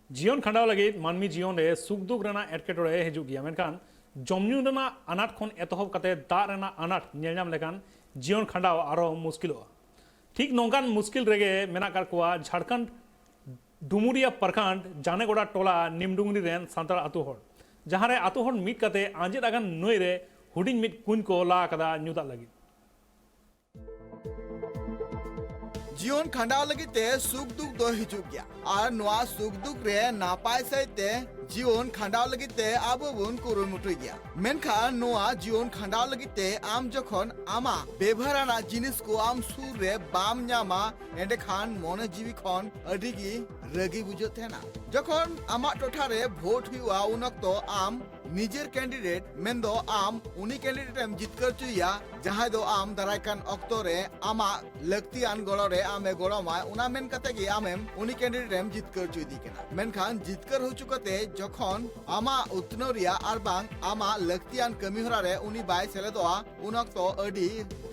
जीवन खंडाव लगे मानमी जीवन रे सुख दुख रेना एटकेटोड़े हिजुग गया मेनखान जमन्यू रेना अनाट खन एतहब कते दा रेना अनाट नेलनाम लेकान जीवन खंडाव आरो मुश्किलोआ ठीक नोंकान मुश्किल रेगे मेना कर कोआ झारखंड डुमुरिया प्रखंड जानेगोड़ा टोला निमडुंगरी रेन सांतार आतु हर जहां रे आतु हर मिट कते आंजेद आगन नई रे हुडिंग मिट कुन को ला कदा न्यूदा लगी जीवन खंडाव लगी ते सुख दुख दो हिजुग गया और नवा सुख दुख रे नापाय सहिते जीवन खंडाव लगी ते आबो बुन कुरुमुटु गया मेनखान नवा जीवन खंडाव लगी ते आम जखन आमा बेभराना जिनिस को आम सुर रे बाम न्यामा एंडे खान मोने जीवी खन अडिगी रगी बुझो थेना जखन आमा टोठा रे भोट हुआ उनक्तो आम निजेर कैंडिडेट मेंदो आम उनी कैंडिडेट एम जितकर चुया जहां दो आम दरायकान ऑक्टो रे आमा लक्तियान गोड़ो रे आमे गोड़ो मा उना मेन कते गी आमेम उनी कैंडिडेट एम जितकर चुदी केना मेनखान जितकर हो चुकते जखन आमा उतनोरिया आर बांग आमा लक्तियान कमी होरा रे उनी बाय सेलेदोआ उन ऑक्टो अडी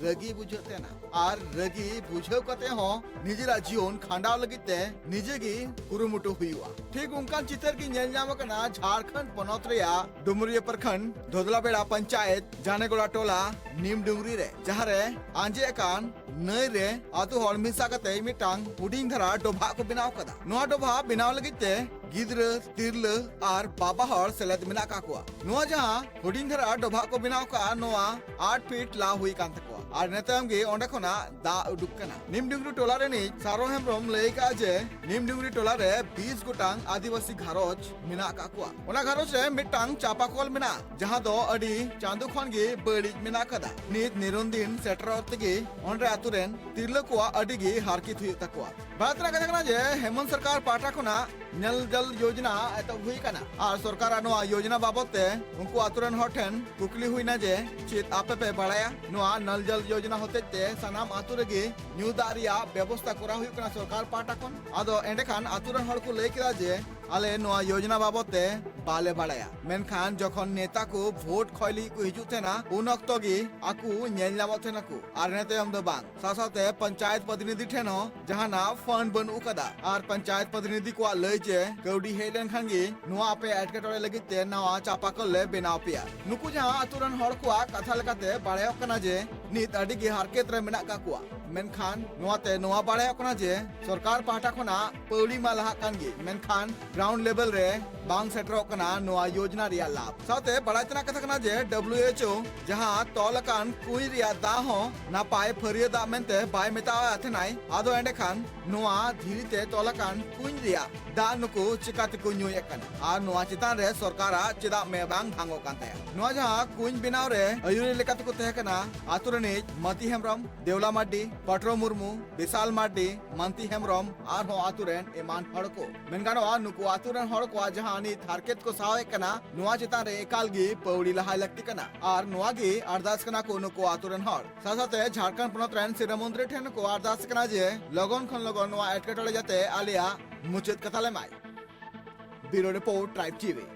रगी बुझतेना आर रगी बुझो कते हो निजेरा जीवन खांडाव लगिते निजेगी कुरुमुटु हुआ ठीक उनकान चितर की नेल नाम कना झारखंड पनौत रेया डुमरिया प्रखंड धोदलाबेड़ा पंचायत जानेगोड़ा टोला नीम डुंगरी रे जहां रे आंजे कान नई रे आतु हर मिसा कते मिटांग हुडिंग धरा डोभा को बनाव कदा नोआ डोभा बनाव लगिते गिद्र तिरल आर बाबा हर सेलेद मिना काकुआ नोआ जहां हुडिंग धरा डोभा को बनाव का नोआ 8 फीट ला हुई कान तकुआ आर नेताम गे ओंडे खोना दा उडुक कना नीम डुंगरी टोला रे नि सारो हेमब्रम लई का जे नीम डुंगरी टोला रे 20 गोटांग आदिवासी घारोज मिना काकुआ ओना घारोज रे मिटांग चापाकल मिना जहां दो अडी चांदू खन गे बड़ी मिना कदा नित निरंदिन सेटर तगे ओंडे आतुरेन तिरल कोआ अडी गे हारकित हुई तकुआ बातरा कथा कना जे हेमंत सरकार पाटा खोना नल जल योजना एतो हुई कना आर सरकार नोआ योजना बाबते उनको आतुरन हठन कुकली हुई ना जे चित आपे पे बड़ाया नोआ नल जल योजना होते ते सनाम आतुरगे न्यू दारिया व्यवस्था करा हुई कना सरकार पाटा कोन आदो एंडे खान आतुरन हड़ को लेकिरा जे आले नोआ योजना बाबते बाले बड़ाया मेनखान जखन नेता को वोट खयली को हिजु थेना उन अक्तो गे आकु नेल नामो थेना को आर नेते हम दो बांग सासाते पंचायत प्रतिनिधि ठेनो जहाना फंड बनु कदा आर पंचायत प्रतिनिधि को लय जे कौडी हेलन खांगे नोआ पे एटकेटोरे लगी ते नवा चापाकल ले बेनाव पिया नुकु जहां आतुरन हड़ को कथा लेकाते बाड़ायो कना जे नित अडी गे हारकेत रे मेना काकुआ मेनखान नोआते नोआ बाड़ायो कना जे सरकार पाहटा खना पौड़ी मा लहा कानगे मेनखान ग्राउंड लेवल रे बांग सेटरो कना नोआ योजना रिया लाभ साथे बड़ाइतना कथा कना जे WHO जहां तोलकान कुई रिया दा हो नापाय फरिया दा मेनते बाय मेतावा अथनाय आदो एंडे खान नोआ धीरीते तोलकान कुई रिया दा नुको चिकाते को न्यूय कना आर नोआ चितान रे सरकारा चिदा मे बांग भांगो कानते नोआ जहां कुई बिनाव रे अयुरी लेकाते को तहे कना आतुरने मती हेमरम देवला माड्डी पटरो मुर्मू विशाल माड्डी मंती हेमरम आर हो आतुरेन एमान हड़को मेनगानो नुको आतुरेन हड़को जहां नि थारकेत को सावे कना नोआ चितान रे एकालगी पौड़ी लहाय लगती कना आर नोआ गी अरदास कना को नुको आतुरेन हड़ साथाते झारखंड पनत रेन सिरामंत्री ठेन को अरदास कना जे लगन खन लगन नोआ एटकेटोले जाते आलिया मुचेत कथाले माय ब्यूरो रिपोर्ट ट्राइब टीवी।